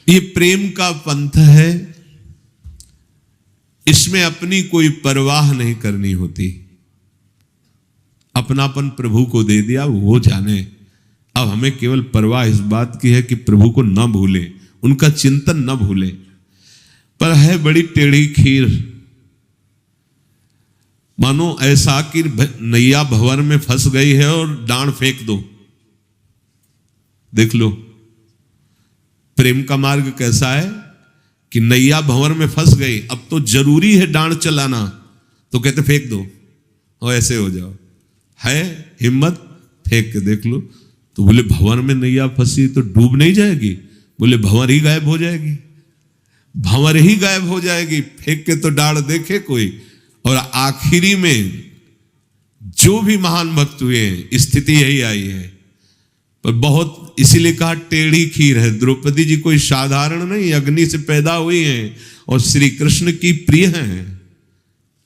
ये प्रेम का पंथ है, इसमें अपनी कोई परवाह नहीं करनी होती। अपनापन प्रभु को दे दिया, वो जाने। अब हमें केवल परवाह इस बात की है कि प्रभु को न भूले, उनका चिंतन न भूले। पर है बड़ी टेढ़ी खीर, मानो ऐसा कि नैया भंवर में फंस गई है और डांड फेंक दो। देख लो प्रेम का मार्ग कैसा है कि नैया भंवर में फंस गई, अब तो जरूरी है डांड चलाना, तो कहते फेंक दो और ऐसे हो जाओ। है हिम्मत, फेंक के देख लो। तो बोले भंवर में नैया फंसी तो डूब नहीं जाएगी? बोले भंवर ही गायब हो जाएगी, भंवर ही गायब हो जाएगी। फेंक के तो डांड देखे कोई। और आखिरी में जो भी महान भक्त हुए स्थिति यही आई है। पर बहुत इसीलिए कहा टेढ़ी खीर है। द्रौपदी जी कोई साधारण नहीं, अग्नि से पैदा हुई हैं और श्री कृष्ण की प्रिय हैं।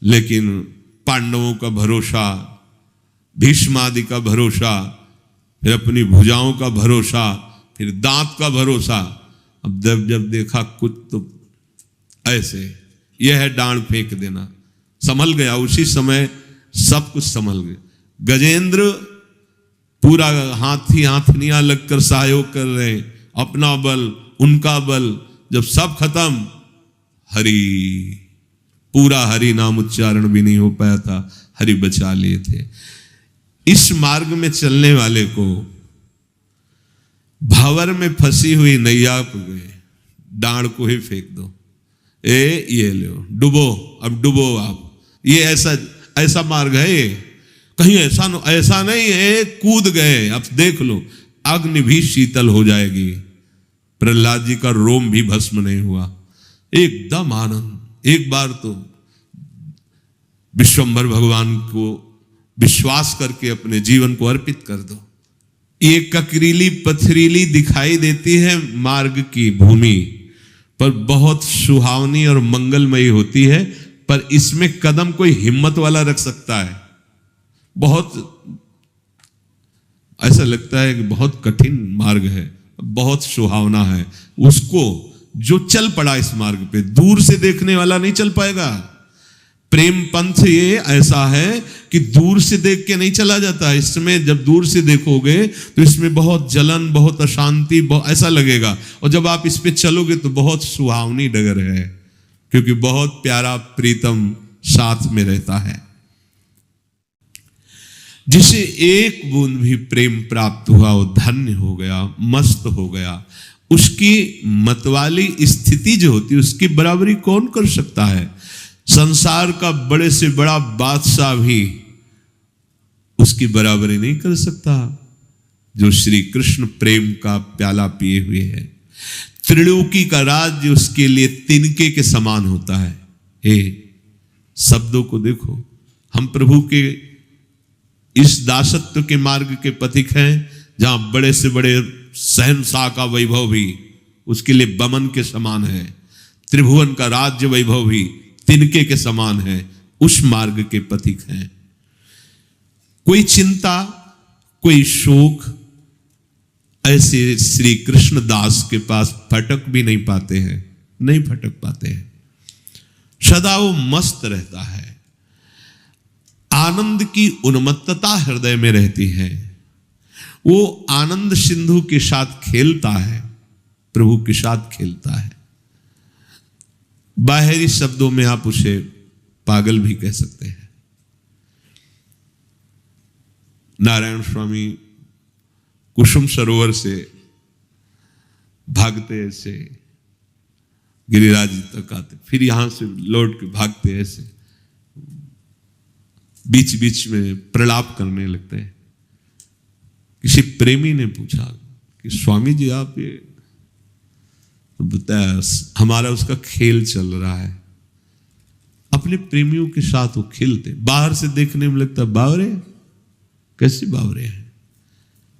लेकिन पांडवों का भरोसा, भीष्म आदि का भरोसा, फिर अपनी भुजाओं का भरोसा, फिर दांत का भरोसा। अब जब देखा कुछ तो ऐसे, यह है डांड फेंक देना। संभल गया उसी समय, सब कुछ संभल गया। गजेंद्र पूरा हाथी हाथनियां लगकर सहयोग कर रहे हैं, अपना बल उनका बल। जब सब खत्म, हरि, पूरा हरि नाम उच्चारण भी नहीं हो पाया था, हरि बचा लिए थे। इस मार्ग में चलने वाले को भंवर में फंसी हुई नैया को गए, डांड को ही फेंक दो। ये लो डुबो, अब डुबो आप। ये ऐसा मार्ग है ये? कहीं ऐसा नहीं है कूद गए, अब देख लो अग्नि भी शीतल हो जाएगी। प्रहलाद जी का रोम भी भस्म नहीं हुआ, एकदम आनंद। एक बार तो विश्वंभर भगवान को विश्वास करके अपने जीवन को अर्पित कर दो। ये ककरीली पथरीली दिखाई देती है मार्ग की भूमि, पर बहुत सुहावनी और मंगलमयी होती है। पर इसमें कदम कोई हिम्मत वाला रख सकता है। बहुत ऐसा लगता है कि बहुत कठिन मार्ग है, बहुत सुहावना है। उसको जो चल पड़ा इस मार्ग पे, दूर से देखने वाला नहीं चल पाएगा। प्रेम पंथ ये ऐसा है कि दूर से देख के नहीं चला जाता। इसमें जब दूर से देखोगे तो इसमें बहुत जलन, बहुत अशांति, ऐसा लगेगा। और जब आप इस पे चलोगे तो बहुत सुहावनी डगर है, क्योंकि बहुत प्यारा प्रीतम साथ में रहता है। जिसे एक बूंद भी प्रेम प्राप्त हुआ वो धन्य हो गया, मस्त हो गया। उसकी मतवाली स्थिति जो होती है उसकी बराबरी कौन कर सकता है? संसार का बड़े से बड़ा बादशाह भी उसकी बराबरी नहीं कर सकता जो श्री कृष्ण प्रेम का प्याला पिए हुए है। त्रिलोकी का राज्य उसके लिए तिनके के समान होता है। हे शब्दों को देखो, हम प्रभु के इस दासत्व के मार्ग के पथिक हैं, जहां बड़े से बड़े शहंशाह का वैभव भी उसके लिए बमन के समान है, त्रिभुवन का राज्य वैभव भी तिनके के समान है। उस मार्ग के पथिक हैं। कोई चिंता, कोई शोक ऐसे श्री कृष्ण दास के पास फटक भी नहीं पाते हैं, नहीं फटक पाते हैं। सदा वो मस्त रहता है, आनंद की उन्मत्तता हृदय में रहती है। वो आनंद सिंधु के साथ खेलता है, प्रभु के साथ खेलता है। बाहरी शब्दों में आप उसे पागल भी कह सकते हैं। नारायण स्वामी कुसुम सरोवर से भागते ऐसे गिरिराज तक आते, फिर यहां से लौट के भागते ऐसे, बीच बीच में प्रलाप करने लगते हैं। किसी प्रेमी ने पूछा कि स्वामी जी आप ये, तो बताया हमारा उसका खेल चल रहा है। अपने प्रेमियों के साथ वो खेलते, बाहर से देखने में लगता बावरे, कैसे बावरे हैं,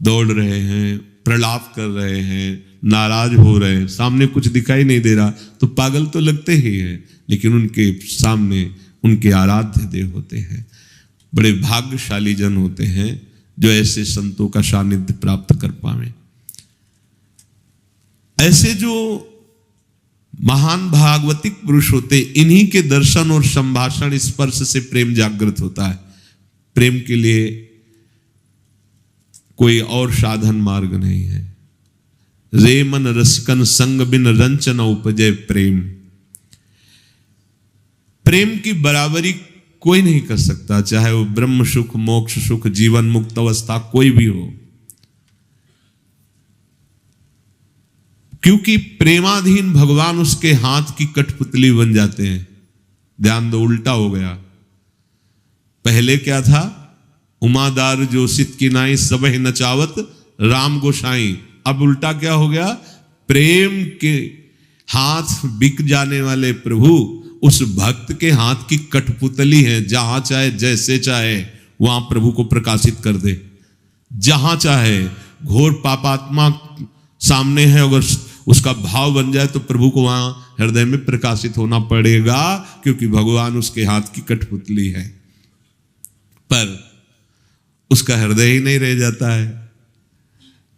दौड़ रहे हैं, प्रलाप कर रहे हैं, नाराज हो रहे हैं, सामने कुछ दिखाई नहीं दे रहा तो पागल तो लगते ही हैं, लेकिन उनके सामने उनके आराध्य देव होते हैं। बड़े भाग्यशाली जन होते हैं जो ऐसे संतों का सानिध्य प्राप्त कर पावे। ऐसे जो महान भागवतिक पुरुष होते, इन्हीं के दर्शन और संभाषण स्पर्श से प्रेम जागृत होता है। प्रेम के लिए कोई और साधन मार्ग नहीं है। रे मन रसकन संग बिन रंच न उपजय प्रेम। प्रेम की बराबरी कोई नहीं कर सकता, चाहे वो ब्रह्म सुख, मोक्ष सुख, जीवन मुक्त अवस्था कोई भी हो, क्योंकि प्रेमाधीन भगवान उसके हाथ की कठपुतली बन जाते हैं। ध्यान दो, उल्टा हो गया। पहले क्या था? उमादार जोशित की नाई सबह नचावत राम गोसाई। अब उल्टा क्या हो गया? प्रेम के हाथ बिक जाने वाले प्रभु उस भक्त के हाथ की कठपुतली है। जहां चाहे जैसे चाहे वहां प्रभु को प्रकाशित कर दे। जहां चाहे घोर पापात्मा सामने है, अगर उसका भाव बन जाए तो प्रभु को वहां हृदय में प्रकाशित होना पड़ेगा, क्योंकि भगवान उसके हाथ की कठपुतली है। पर उसका हृदय ही नहीं रह जाता है,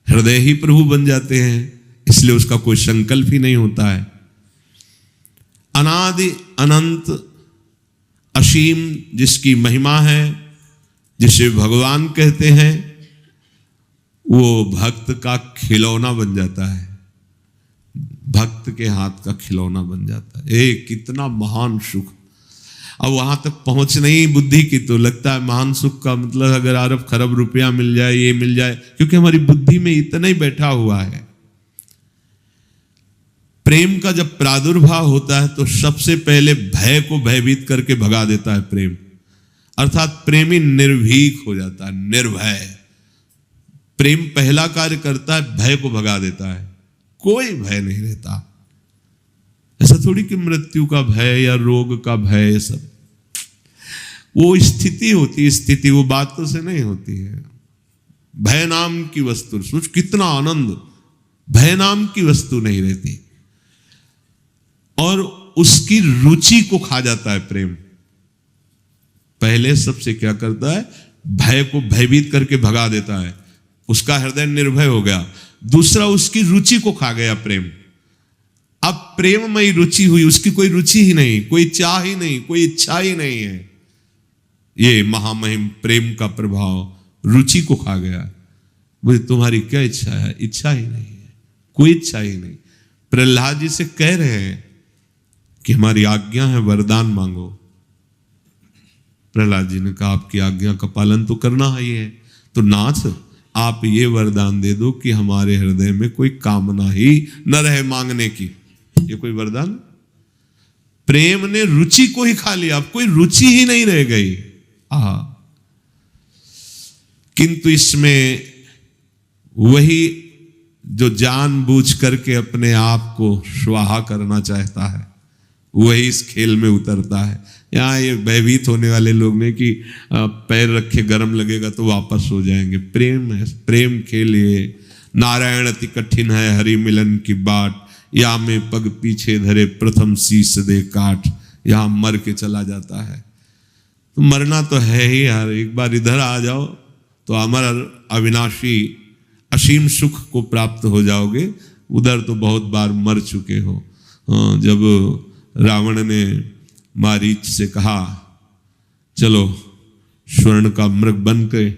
हृदय ही प्रभु बन जाते हैं, इसलिए उसका कोई संकल्प ही नहीं होता है। अनादि अनंत असीम जिसकी महिमा है, जिसे भगवान कहते हैं, वो भक्त का खिलौना बन जाता है, भक्त के हाथ का खिलौना बन जाता है। कितना महान सुख। अब वहां तक पहुंच नहीं बुद्धि की तो लगता है महान सुख का मतलब अगर अरब खरब रुपया मिल जाए, ये मिल जाए, क्योंकि हमारी बुद्धि में इतना ही बैठा हुआ है। प्रेम का जब प्रादुर्भाव होता है तो सबसे पहले भय को भयभीत करके भगा देता है प्रेम, अर्थात प्रेमी निर्भीक हो जाता है, निर्भय। प्रेम पहला कार्य करता है, भय को भगा देता है। कोई भय नहीं रहता। ऐसा थोड़ी कि मृत्यु का भय या रोग का भय, सब वो स्थिति होती है, स्थिति वो बातों से नहीं होती है। भय नाम की वस्तु, सोच कितना आनंद, भय नाम की वस्तु नहीं रहती। और उसकी रुचि को खा जाता है प्रेम। पहले सबसे क्या करता है? भय को भयभीत करके भगा देता है, उसका हृदय निर्भय हो गया। दूसरा, उसकी रुचि को खा गया प्रेम। अब प्रेममयी रुचि हुई, उसकी कोई रुचि ही नहीं, कोई चाह ही नहीं, कोई इच्छा ही नहीं है। ये महामहिम प्रेम का प्रभाव रुचि को खा गया। बोले तुम्हारी क्या इच्छा है? इच्छा ही नहीं है, कोई इच्छा ही नहीं। प्रहलाद जी से कह रहे हैं कि हमारी आज्ञा है, वरदान मांगो। प्रहलाद जी ने कहा आपकी आज्ञा का पालन तो करना ही है, तो नाथ आप ये वरदान दे दो कि हमारे हृदय में कोई कामना ही न रहे मांगने की। ये कोई वरदान? प्रेम ने रुचि को ही खा लिया, अब कोई रुचि ही नहीं रह गई। किंतु इसमें वही जो जानबूझ करके अपने आप को स्वाहा करना चाहता है, वही इस खेल में उतरता है। यहाँ ये भयभीत होने वाले लोग ने कि पैर रखे गरम लगेगा तो वापस हो जाएंगे। प्रेम है, प्रेम खेल ये। नारायण अति कठिन है हरि मिलन की बाट, या में पग पीछे धरे प्रथम शीश दे काट। यहाँ मर के चला जाता है, तो मरना तो है ही यार। एक बार इधर आ जाओ तो अमर अविनाशी असीम सुख को प्राप्त हो जाओगे। उधर तो बहुत बार मर चुके हो। जब रावण ने मारीच से कहा चलो स्वर्ण का मृग बन के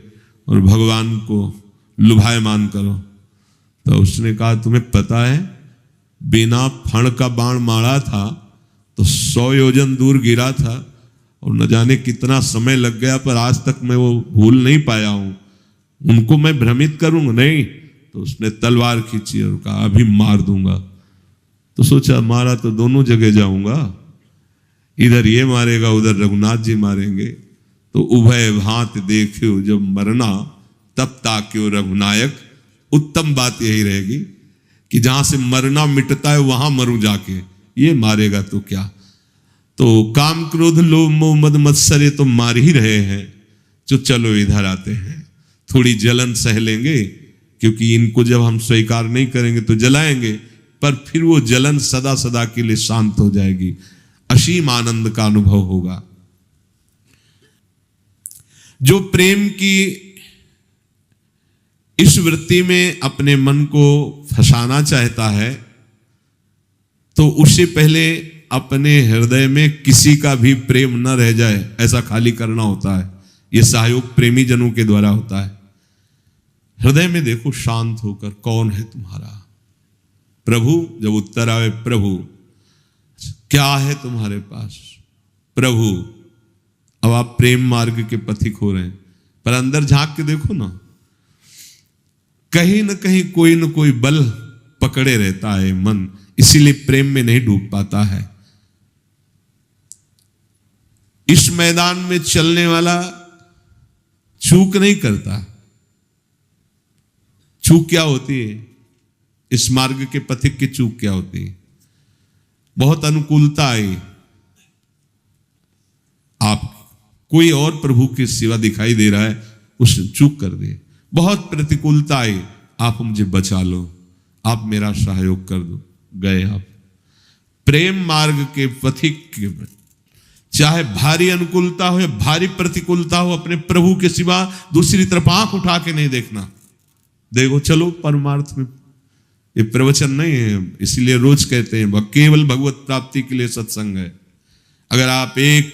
और भगवान को लुभायमान करो, तो उसने कहा तुम्हें पता है बिना फण का बाण मारा था तो 100 योजन दूर गिरा था, और न जाने कितना समय लग गया, पर आज तक मैं वो भूल नहीं पाया हूं। उनको मैं भ्रमित करूंगा नहीं। तो उसने तलवार खींची और कहा अभी मार दूंगा। तो सोचा मारा तो दोनों जगह जाऊंगा, इधर ये मारेगा उधर रघुनाथ जी मारेंगे, तो उभय भांति देखो जब मरना तब ताक्यो रघुनायक। उत्तम बात यही रहेगी कि जहां से मरना मिटता है वहां मरूं जाके, ये मारेगा तो क्या। तो काम क्रोध लोभ मोह मद मत्सर तो मार ही रहे हैं, जो चलो इधर आते हैं, थोड़ी जलन सह लेंगे, क्योंकि इनको जब हम स्वीकार नहीं करेंगे तो जलाएंगे, पर फिर वो जलन सदा सदा के लिए शांत हो जाएगी, असीम आनंद का अनुभव होगा। जो प्रेम की इस वृत्ति में अपने मन को फंसाना चाहता है, तो उससे पहले अपने हृदय में किसी का भी प्रेम न रह जाए, ऐसा खाली करना होता है। यह सहयोग प्रेमी जनों के द्वारा होता है। हृदय में देखो शांत होकर, कौन है तुम्हारा प्रभु। जब उत्तर आवे प्रभु, क्या है तुम्हारे पास प्रभु, अब आप प्रेम मार्ग के पथिक हो रहे हैं। पर अंदर झांक के देखो ना, कहीं न कहीं कोई न कोई बल पकड़े रहता है मन, इसीलिए प्रेम में नहीं डूब पाता है। इस मैदान में चलने वाला चूक नहीं करता। चूक क्या होती है? इस मार्ग के पथिक की चूक क्या होती है? बहुत अनुकूलता आई, आप कोई और प्रभु की सेवा दिखाई दे रहा है, उस चूक कर दे। बहुत प्रतिकूलता आई, आप मुझे बचा लो, आप मेरा सहयोग कर दो, गए आप। प्रेम मार्ग के पथिक के चाहे भारी अनुकूलता हो या भारी प्रतिकूलता हो, अपने प्रभु के सिवा दूसरी तरफ आंख उठा के नहीं देखना। देखो चलो परमार्थ में, ये प्रवचन नहीं है, इसीलिए रोज कहते हैं केवल भगवत प्राप्ति के लिए सत्संग है। अगर आप एक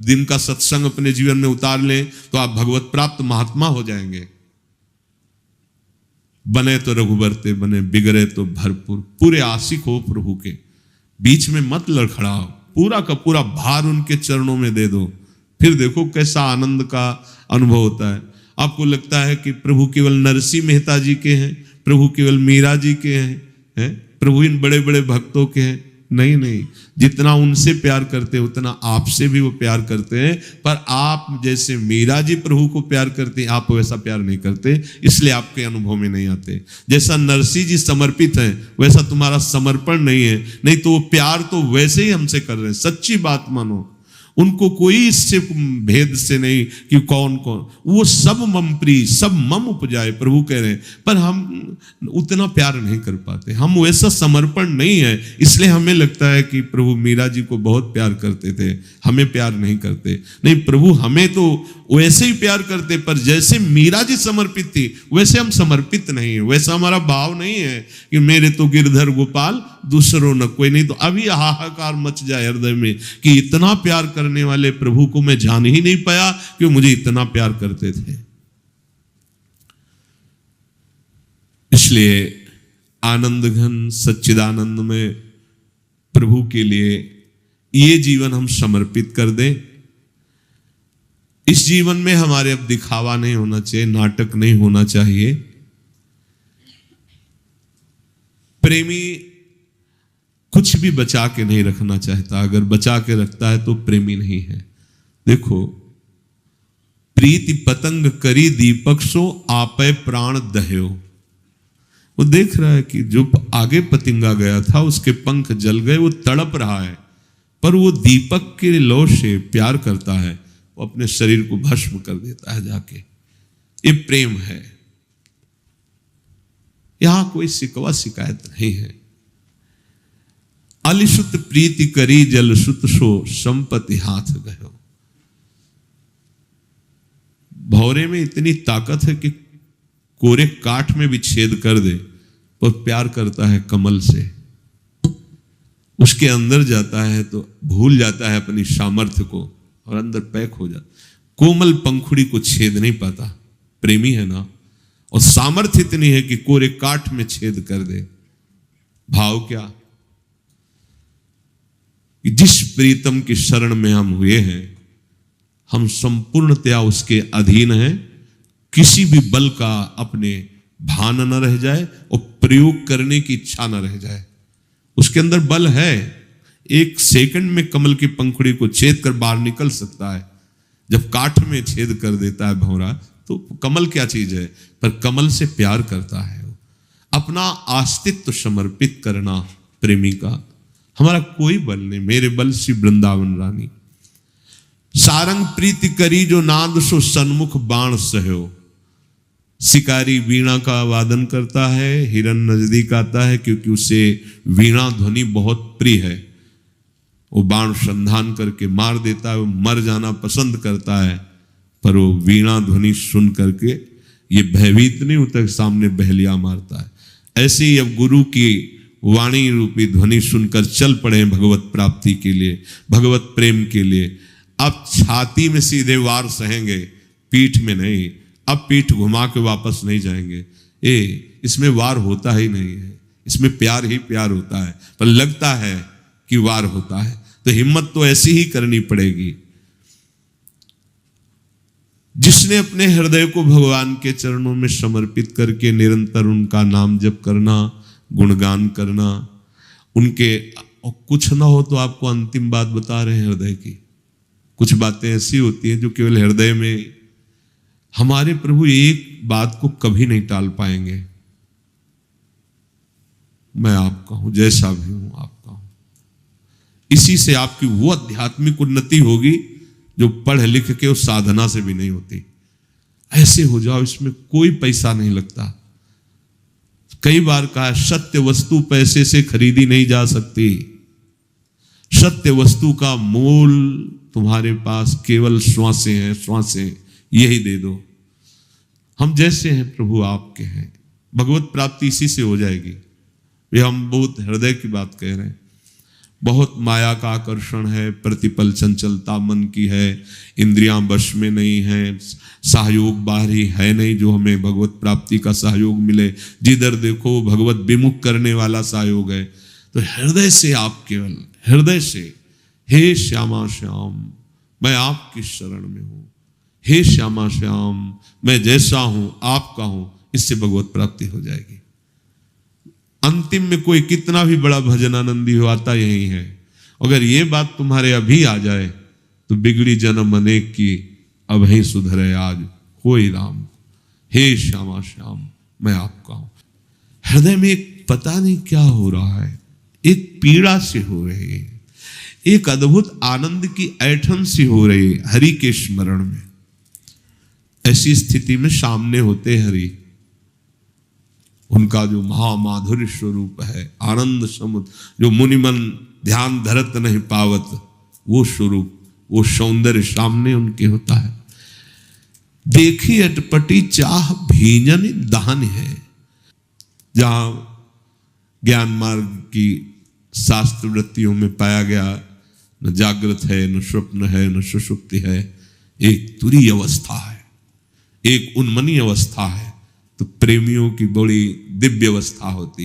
दिन का सत्संग अपने जीवन में उतार लें तो आप भगवत प्राप्त महात्मा हो जाएंगे। बने तो रघुबरते बने, बिगड़े तो भरपूर। पूरे आशिक हो प्रभु के, बीच में मत लड़खड़ाओ, पूरा का पूरा भार उनके चरणों में दे दो। फिर देखो कैसा आनंद का अनुभव होता है। आपको लगता है कि प्रभु केवल नरसिंह मेहता जी के हैं, प्रभु केवल मीरा जी के हैं, प्रभु इन बड़े बड़े भक्तों के हैं। नहीं नहीं, जितना उनसे प्यार करते हैं उतना आपसे भी वो प्यार करते हैं। पर आप जैसे मीरा जी प्रभु को प्यार करते हैं, आप वैसा प्यार नहीं करते, इसलिए आपके अनुभव में नहीं आते। जैसा नरसिंह जी समर्पित हैं वैसा तुम्हारा समर्पण नहीं है, नहीं तो वो प्यार तो वैसे ही हमसे कर रहे हैं। सच्ची बात मानो, उनको कोई इससे भेद से नहीं कि कौन कौन, वो सब मम प्रिय, सब मम उपजाए प्रभु कह रहे हैं। पर हम उतना प्यार नहीं कर पाते, हम वैसा समर्पण नहीं है, इसलिए हमें लगता है कि प्रभु मीरा जी को बहुत प्यार करते थे, हमें प्यार नहीं करते। नहीं, प्रभु हमें तो वैसे ही प्यार करते, पर जैसे मीरा जी समर्पित थी वैसे हम समर्पित नहीं है, वैसा हमारा भाव नहीं है कि मेरे तो गिरधर गोपाल दूसरों न कोई। नहीं तो अभी हाहाकार मच जाए हृदय में कि इतना प्यार करने वाले प्रभु को मैं जान ही नहीं पाया कि मुझे इतना प्यार करते थे। इसलिए आनंद घन सच्चिदानंद में प्रभु के लिए ये जीवन हम समर्पित कर दें। इस जीवन में हमारे अब दिखावा नहीं होना चाहिए, नाटक नहीं होना चाहिए। प्रेमी कुछ भी बचा के नहीं रखना चाहता, अगर बचा के रखता है तो प्रेमी नहीं है। देखो, प्रीति पतंग करी दीपक सो आपे प्राण दह्यो। वो देख रहा है कि जो आगे पतंगा गया था उसके पंख जल गए, वो तड़प रहा है, पर वो दीपक के लौ से प्यार करता है, वो अपने शरीर को भस्म कर देता है जाके। ये प्रेम है। यहां कोई शिकवा शिकायत नहीं है। अलिसुत प्रीति करी जल सुत सो संपत्ति हाथ गयो। भौरे में इतनी ताकत है कि कोरे काठ में भी छेद कर दे, पर प्यार करता है कमल से। उसके अंदर जाता है तो भूल जाता है अपनी सामर्थ्य को और अंदर पैक हो जाता। कोमल पंखुड़ी को छेद नहीं पाता, प्रेमी है ना। और सामर्थ्य इतनी है कि कोरे काठ में छेद कर दे। भाव क्या? कि जिस प्रीतम की शरण में हम हुए हैं, हम संपूर्णतया उसके अधीन हैं। किसी भी बल का अपने भान न रह जाए और प्रयोग करने की इच्छा न रह जाए। उसके अंदर बल है, एक सेकंड में कमल की पंखुड़ी को छेद कर बाहर निकल सकता है। जब काठ में छेद कर देता है भंवरा, तो कमल क्या चीज है? पर कमल से प्यार करता है। अपना अस्तित्व समर्पित करना प्रेमी का। हमारा कोई बल नहीं, मेरे बल श्री वृंदावन रानी। सारंग प्रीति करी जो नाद सो सन्मुख बाण सहयो। शिकारी वीणा का वादन करता है, हिरन नजदीक आता है क्योंकि उसे वीणा ध्वनि बहुत प्रिय है। वो बाण संधान करके मार देता है, वो मर जाना पसंद करता है, पर वो वीणा ध्वनि सुन करके ये भयभीत नहीं होता, सामने बहलिया मारता है। ऐसे ही अब गुरु की वाणी रूपी ध्वनि सुनकर चल पड़े भगवत प्राप्ति के लिए, भगवत प्रेम के लिए। अब छाती में सीधे वार सहेंगे, पीठ में नहीं। अब पीठ घुमा के वापस नहीं जाएंगे। इसमें वार होता ही नहीं है, इसमें प्यार ही प्यार होता है, पर लगता है कि वार होता है। तो हिम्मत तो ऐसी ही करनी पड़ेगी। जिसने अपने हृदय को भगवान के चरणों में समर्पित करके निरंतर उनका नाम जप करना, गुणगान करना, उनके कुछ ना हो तो आपको अंतिम बात बता रहे हैं हृदय की। कुछ बातें ऐसी होती हैं जो केवल हृदय में, हमारे प्रभु एक बात को कभी नहीं टाल पाएंगे, मैं आपका हूं, जैसा भी हूं आपका हूं। इसी से आपकी वो आध्यात्मिक उन्नति होगी जो पढ़ लिख के उस साधना से भी नहीं होती। ऐसे हो जाओ, इसमें कोई पैसा नहीं लगता। कई बार कहा, सत्य वस्तु पैसे से खरीदी नहीं जा सकती। सत्य वस्तु का मूल तुम्हारे पास केवल श्वासें हैं, श्वासें, यही दे दो। हम जैसे हैं प्रभु आपके हैं, भगवत प्राप्ति इसी से हो जाएगी। वे हम बहुत हृदय की बात कह रहे हैं। बहुत माया का आकर्षण है, प्रतिपल चंचलता मन की है, इंद्रियां वश में नहीं है, सहयोग बाहरी है नहीं जो हमें भगवत प्राप्ति का सहयोग मिले। जिधर देखो भगवत विमुख करने वाला सहयोग है। तो हृदय से आप केवल हृदय से, हे श्यामा श्याम मैं आपकी शरण में हूं, हे श्यामा श्याम मैं जैसा हूं आपका हूं, इससे भगवत प्राप्ति हो जाएगी। अंतिम में कोई कितना भी बड़ा भजनानंदी हो, आता यही है। अगर ये बात तुम्हारे अभी आ जाए तो बिगड़ी जन्म अनेक की, अब ही सुधरे आज कोई राम, हे श्यामा श्याम मैं आपका हूं। हृदय में एक पता नहीं क्या हो रहा है, एक पीड़ा सी हो रही है, एक अद्भुत आनंद की ऐठन सी हो रही है हरि के स्मरण में। ऐसी स्थिति में सामने होते हरि, उनका जो महामाधुर्य स्वरूप है, आनंद समुद्र, जो मुनिमन ध्यान धरत नहीं पावत, वो स्वरूप, वो सौंदर्य सामने उनके होता है। देखी अटपटी चाह भीजन दहन है। जहां ज्ञान मार्ग की शास्त्र वृत्तियों में पाया गया, न जागृत है, न स्वप्न है, न सुषुप्ति है, एक तुरीय अवस्था है, एक उन्मनी अवस्था है। तो प्रेमियों की बड़ी दिव्य अवस्था होती है।